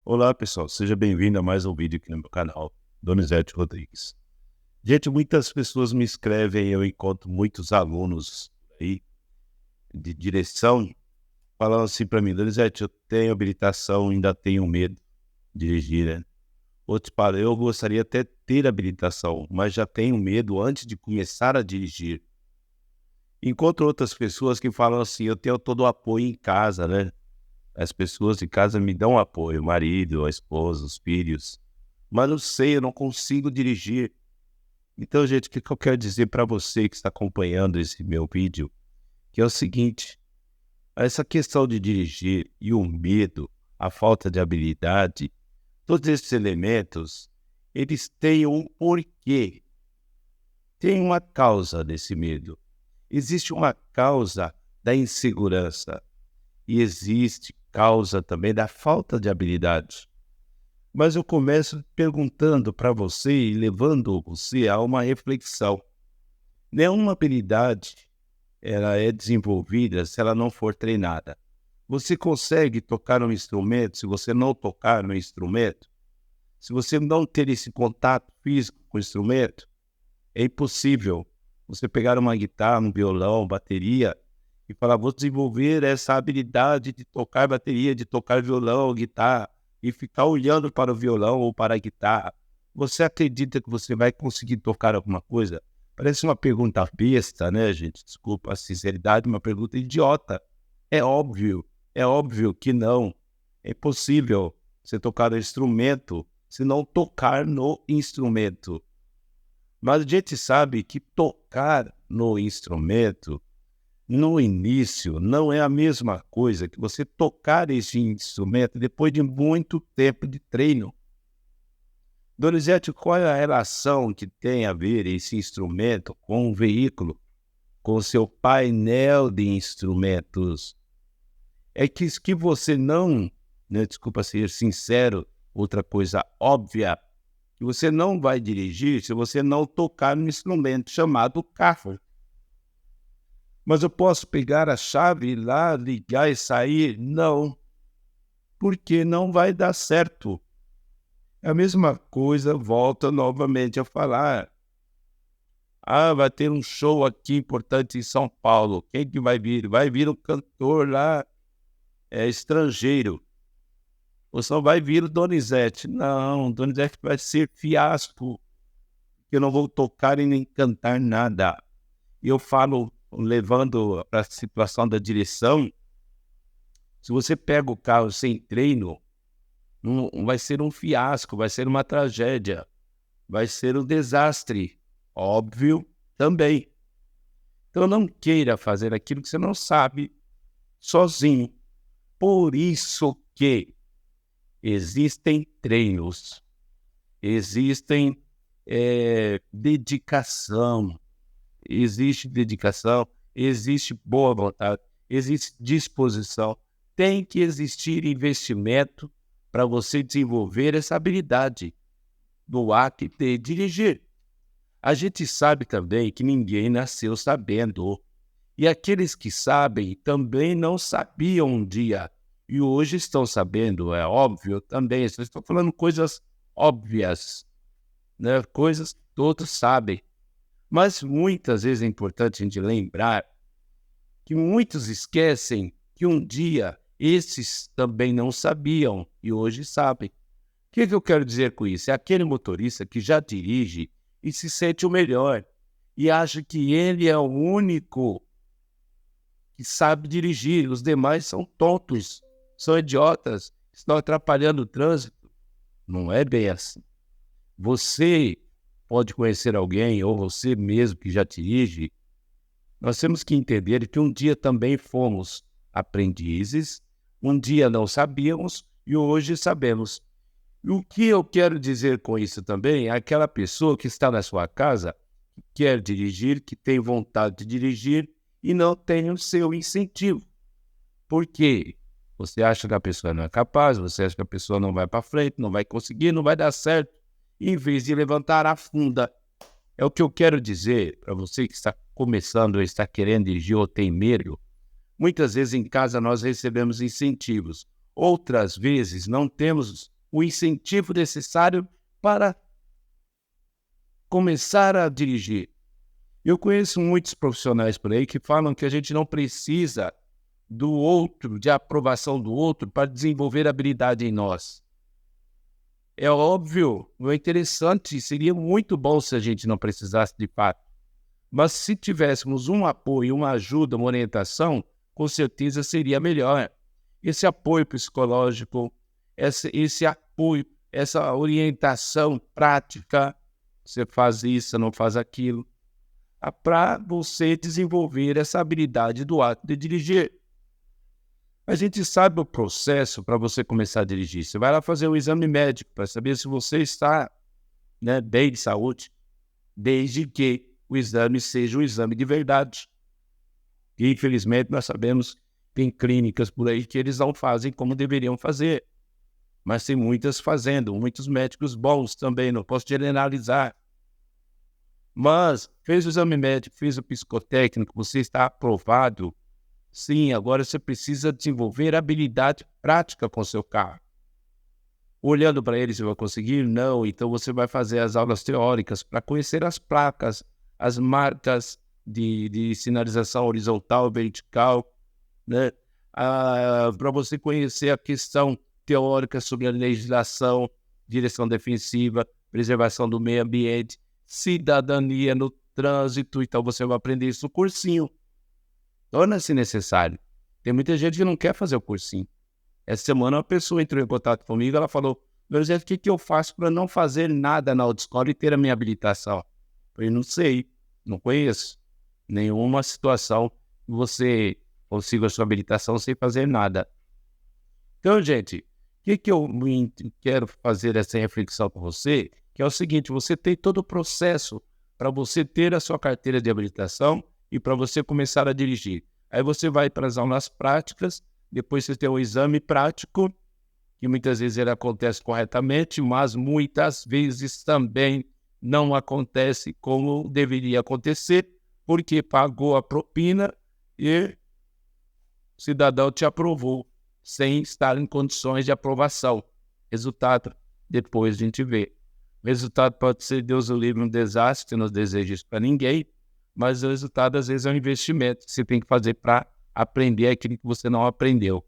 Olá pessoal, seja bem-vindo a mais um vídeo aqui no meu canal, Donizete Rodrigues. Gente, muitas pessoas me escrevem, eu encontro muitos alunos aí de direção falando assim para mim: Donizete, eu tenho habilitação, ainda tenho medo de dirigir, né? Outros falam: eu gostaria até de ter habilitação, mas já tenho medo antes de começar a dirigir. Encontro outras pessoas que falam assim: eu tenho todo o apoio em casa, né? As pessoas de casa me dão apoio, o marido, a esposa, os filhos. Mas não sei, eu não consigo dirigir. Então, gente, o que eu quero dizer para você que está acompanhando esse meu vídeo, que é o seguinte: essa questão de dirigir e o medo, a falta de habilidade, todos esses elementos, eles têm um porquê, tem uma causa desse medo. Existe uma causa da insegurança e existe causa também da falta de habilidade. Mas eu começo perguntando para você e levando você a uma reflexão. Nenhuma habilidade ela é desenvolvida se ela não for treinada. Você consegue tocar um instrumento se você não tocar no instrumento? Se você não ter esse contato físico com o instrumento, é impossível você pegar uma guitarra, um violão, bateria e falar: vou desenvolver essa habilidade de tocar bateria, de tocar violão, guitarra, e ficar olhando para o violão ou para a guitarra. Você acredita que você vai conseguir tocar alguma coisa? Parece uma pergunta besta, né, gente? Desculpa a sinceridade, uma pergunta idiota. É óbvio que não. É impossível você tocar um instrumento se não tocar no instrumento. Mas a gente sabe que tocar no instrumento, no início, não é a mesma coisa que você tocar esse instrumento depois de muito tempo de treino. Donizete, qual é a relação que tem a ver esse instrumento com o veículo, com o seu painel de instrumentos? É que isso que você não, né, desculpa ser sincero, outra coisa óbvia, que você não vai dirigir se você não tocar no instrumento chamado carro. Mas eu posso pegar a chave, ir lá, ligar e sair? Não, porque não vai dar certo. A mesma coisa, volta novamente a falar. Ah, vai ter um show aqui importante em São Paulo. Quem que vai vir? Vai vir um cantor lá, estrangeiro. Ou só vai vir o Donizete. Não, o Donizete vai ser fiasco. Eu não vou tocar e nem cantar nada. E eu falo, levando para a situação da direção, se você pega o carro sem treino, não vai ser um fiasco, vai ser uma tragédia, vai ser um desastre. Óbvio também. Então não queira fazer aquilo que você não sabe sozinho. Por isso que existem treinos, existem dedicação, existe boa vontade, existe disposição. Tem que existir investimento para você desenvolver essa habilidade do ato de dirigir. A gente sabe também que ninguém nasceu sabendo. E aqueles que sabem também não sabiam um dia. E hoje estão sabendo, é óbvio também. Estou falando coisas óbvias, né? Coisas que todos sabem. Mas muitas vezes é importante a gente lembrar que muitos esquecem que um dia esses também não sabiam e hoje sabem. O que eu quero dizer com isso? É aquele motorista que já dirige e se sente o melhor e acha que ele é o único que sabe dirigir, os demais são tontos, são idiotas, estão atrapalhando o trânsito. Não é bem assim. Você pode conhecer alguém, ou você mesmo que já dirige. Nós temos que entender que um dia também fomos aprendizes, um dia não sabíamos e hoje sabemos. E o que eu quero dizer com isso também é aquela pessoa que está na sua casa, que quer dirigir, que tem vontade de dirigir e não tem o seu incentivo. Por quê? Você acha que a pessoa não é capaz, você acha que a pessoa não vai para frente, não vai conseguir, não vai dar certo. E, em vez de levantar, afunda. É o que eu quero dizer para você que está começando ou está querendo dirigir ou tem medo. Muitas vezes em casa nós recebemos incentivos. outras vezes não temos o incentivo necessário para começar a dirigir. Eu conheço muitos profissionais por aí que falam que a gente não precisa do outro, de aprovação do outro, para desenvolver habilidade em nós. É óbvio, é interessante, seria muito bom se a gente não precisasse de fato. Mas se tivéssemos um apoio, uma ajuda, uma orientação, com certeza seria melhor. Esse apoio psicológico, esse apoio, essa orientação prática, você faz isso, não faz aquilo, para você desenvolver essa habilidade do ato de dirigir. A gente sabe o processo para você começar a dirigir. Você vai lá fazer um exame médico para saber se você está, bem de saúde, desde que o exame seja um exame de verdade. E, infelizmente, nós sabemos que tem clínicas por aí que eles não fazem como deveriam fazer. Mas tem muitas fazendo, muitos médicos bons também, não posso generalizar. Mas fez o exame médico, fez o psicotécnico, você está aprovado. Sim, agora você precisa desenvolver habilidade prática com o seu carro. Olhando para ele, você vai conseguir? Não. Então você vai fazer as aulas teóricas para conhecer as placas, as marcas de sinalização horizontal, vertical, né? Para você conhecer a questão teórica sobre a legislação, direção defensiva, preservação do meio ambiente, cidadania no trânsito. Então você vai aprender isso no cursinho. Torna-se necessário. Tem muita gente que não quer fazer o cursinho. Essa semana uma pessoa entrou em contato comigo, ela falou: meu Zé, o que eu faço para não fazer nada na autoescola e ter a minha habilitação? Eu falei: não sei, não conheço nenhuma situação que você consiga a sua habilitação sem fazer nada. Então, gente, o que eu quero fazer essa reflexão com você, que é o seguinte: você tem todo o processo para você ter a sua carteira de habilitação e para você começar a dirigir. Aí você vai para as aulas práticas, depois você tem o exame prático, que muitas vezes ele acontece corretamente, mas muitas vezes também não acontece como deveria acontecer, porque pagou a propina e o cidadão te aprovou sem estar em condições de aprovação. Resultado, depois a gente vê. O resultado pode ser, Deus o livre, um desastre, que não desejo isso para ninguém, mas o resultado às vezes é um investimento que você tem que fazer para aprender aquilo que você não aprendeu.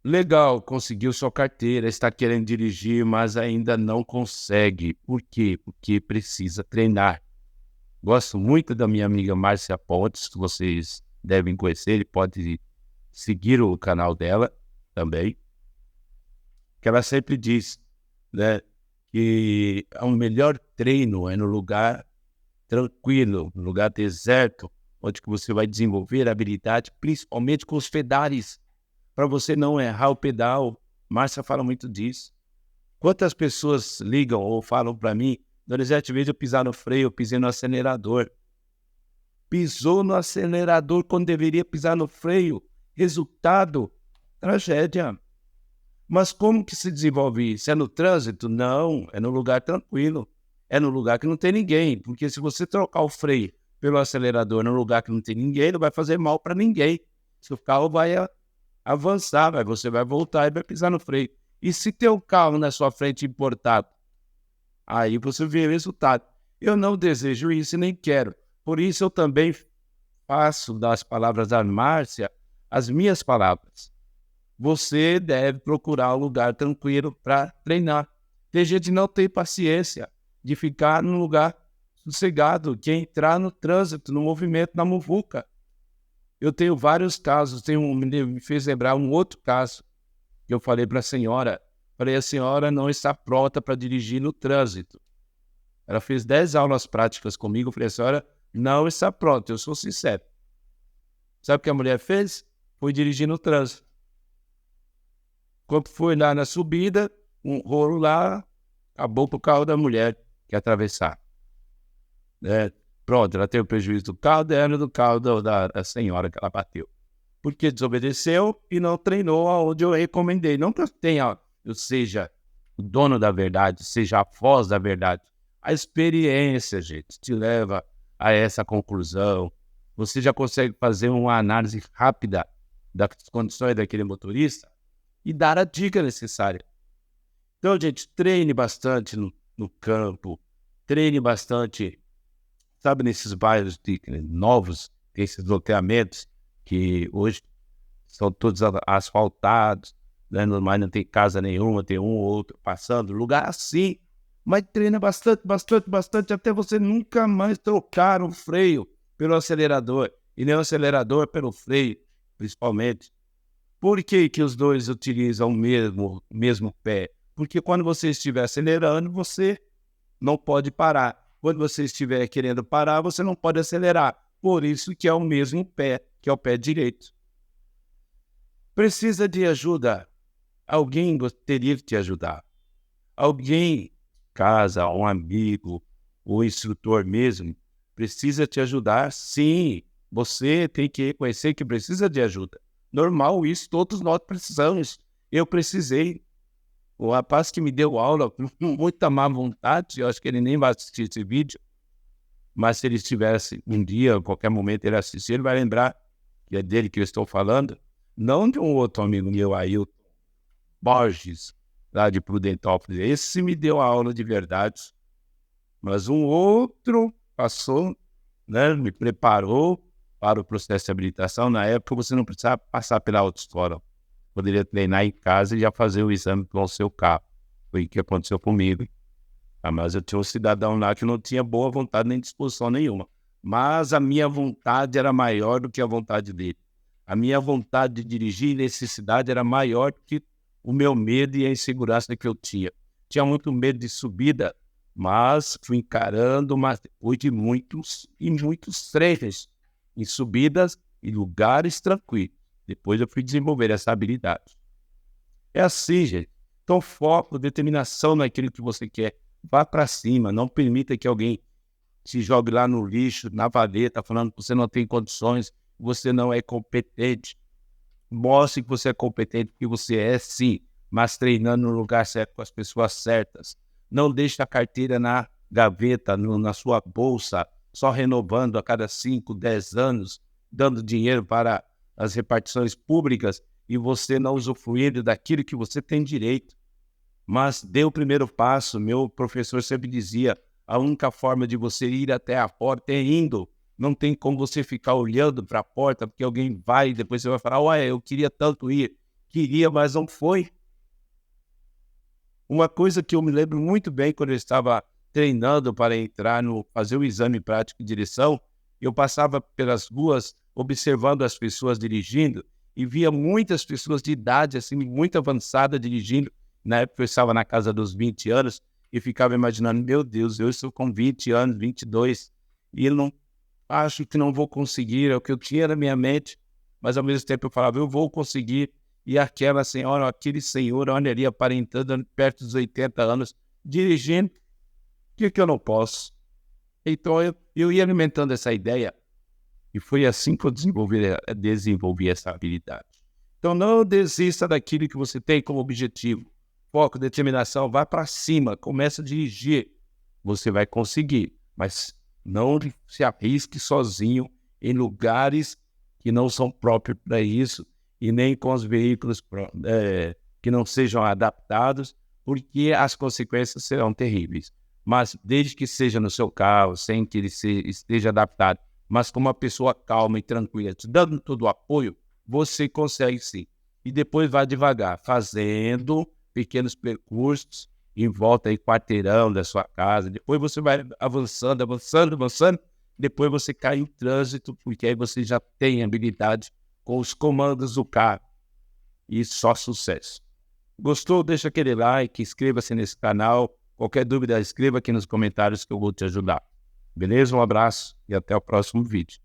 Legal, conseguiu sua carteira, está querendo dirigir, mas ainda não consegue. Por quê? Porque precisa treinar. Gosto muito da minha amiga Márcia Pontes, que vocês devem conhecer, ele pode seguir o canal dela também, que ela sempre diz, que o melhor treino é no lugar tranquilo, no lugar deserto, onde que você vai desenvolver habilidade, principalmente com os pedais, para você não errar o pedal. Márcia fala muito disso. Quantas pessoas ligam ou falam para mim: Donizete, em vez de eu pisar no freio, eu pisei no acelerador. Pisou no acelerador quando deveria pisar no freio. Resultado, tragédia. Mas como que se desenvolve isso? É no trânsito? Não, é no lugar tranquilo. É no lugar que não tem ninguém. Porque se você trocar o freio pelo acelerador no lugar que não tem ninguém, não vai fazer mal para ninguém. Seu carro vai avançar, você vai voltar e vai pisar no freio. E se tem um carro na sua frente importado? Aí você vê o resultado. Eu não desejo isso e nem quero. Por isso eu também faço das palavras da Márcia as minhas palavras. Você deve procurar um lugar tranquilo para treinar. Tem gente que não tem paciência de ficar num lugar sossegado, que é entrar no trânsito, no movimento, na muvuca. Eu tenho vários casos, me fez lembrar um outro caso que eu falei para a senhora. Falei: a senhora não está pronta para dirigir no trânsito. Ela fez 10 aulas práticas comigo. Eu falei: a senhora não está pronta, eu sou sincero. Sabe o que a mulher fez? Foi dirigir no trânsito. Quando foi lá na subida, um rolo lá, acabou para o carro da mulher que ia atravessar. Pronto, ela teve o prejuízo do carro dela e do carro da senhora que ela bateu. Porque desobedeceu e não treinou aonde eu recomendei. Não que eu seja o dono da verdade, seja a voz da verdade. A experiência, gente, te leva a essa conclusão. Você já consegue fazer uma análise rápida das condições daquele motorista e dar a dica necessária. Então, gente, treine bastante no campo, treine bastante, sabe, nesses bairros novos, esses loteamentos que hoje são todos asfaltados, né? Mas não tem casa nenhuma, tem um ou outro passando, lugar assim. Mas treina bastante, bastante, bastante, até você nunca mais trocar o freio pelo acelerador, e nem o acelerador pelo freio, principalmente. Por que que os dois utilizam o mesmo pé? Porque quando você estiver acelerando, você não pode parar. Quando você estiver querendo parar, você não pode acelerar. Por isso que é o mesmo pé, que é o pé direito. Precisa de ajuda? Alguém teria que te ajudar. Alguém, casa, um amigo, o instrutor mesmo, precisa te ajudar, sim. Você tem que reconhecer que precisa de ajuda. Normal isso, todos nós precisamos. Eu precisei. O rapaz que me deu aula com muita má vontade, eu acho que ele nem vai assistir esse vídeo, mas se ele estivesse um dia, em qualquer momento ele assistir, ele vai lembrar que é dele que eu estou falando, não de um outro amigo meu, Ailton Borges, lá de Prudentópolis. Esse me deu a aula de verdade, mas um outro passou, né, me preparou para o processo de habilitação. Na época você não precisava passar pela autoescola, poderia treinar em casa e já fazer o exame com o seu carro. Foi o que aconteceu comigo. Mas eu tinha um cidadão lá que não tinha boa vontade nem disposição nenhuma, mas a minha vontade era maior do que a vontade dele. A minha vontade de dirigir e necessidade era maior do que o meu medo e a insegurança que eu tinha. Tinha muito medo de subida, mas fui encarando, mas depois de muitos treinos em subidas e lugares tranquilos. Depois eu fui desenvolver essa habilidade. É assim, gente. Então, foco, determinação naquilo que você quer. Vá para cima. Não permita que alguém se jogue lá no lixo, na valeta, falando que você não tem condições, você não é competente. Mostre que você é competente, porque você é, sim, mas treinando no lugar certo, com as pessoas certas. Não deixe a carteira na gaveta, na sua bolsa, só renovando a cada 5, 10 anos, dando dinheiro para as repartições públicas e você não usufruindo daquilo que você tem direito. Mas dê o primeiro passo. Meu professor sempre dizia, a única forma de você ir até a porta é indo. Não tem como você ficar olhando para a porta, porque alguém vai e depois você vai falar, ué, eu queria tanto ir. Queria, mas não foi. Uma coisa que eu me lembro muito bem quando eu estava treinando para fazer o exame prático de direção, eu passava pelas ruas observando as pessoas dirigindo e via muitas pessoas de idade assim, muito avançada dirigindo. Na época eu estava na casa dos 20 anos e ficava imaginando, meu Deus, eu estou com 20 anos, 22, e eu não acho que não vou conseguir, é o que eu tinha na minha mente, mas ao mesmo tempo eu falava, eu vou conseguir. E aquela senhora, aquele senhor, olha ali, aparentando perto dos 80 anos, dirigindo, o que eu não posso? Então eu ia alimentando essa ideia, e foi assim que eu desenvolvi essa habilidade. Então não desista daquilo que você tem como objetivo. Foco, determinação, vá para cima, começa a dirigir. Você vai conseguir, mas não se arrisque sozinho em lugares que não são próprios para isso e nem com os veículos que não sejam adaptados, porque as consequências serão terríveis. Mas desde que seja no seu carro, sem que ele esteja adaptado, mas com uma pessoa calma e tranquila, te dando todo o apoio, você consegue sim. E depois vai devagar, fazendo pequenos percursos em volta aí, quarteirão da sua casa. Depois você vai avançando, avançando, avançando. Depois você cai em trânsito, porque aí você já tem habilidade com os comandos do carro. E só sucesso. Gostou? Deixa aquele like, inscreva-se nesse canal. Qualquer dúvida, escreva aqui nos comentários que eu vou te ajudar. Beleza? Um abraço e até o próximo vídeo.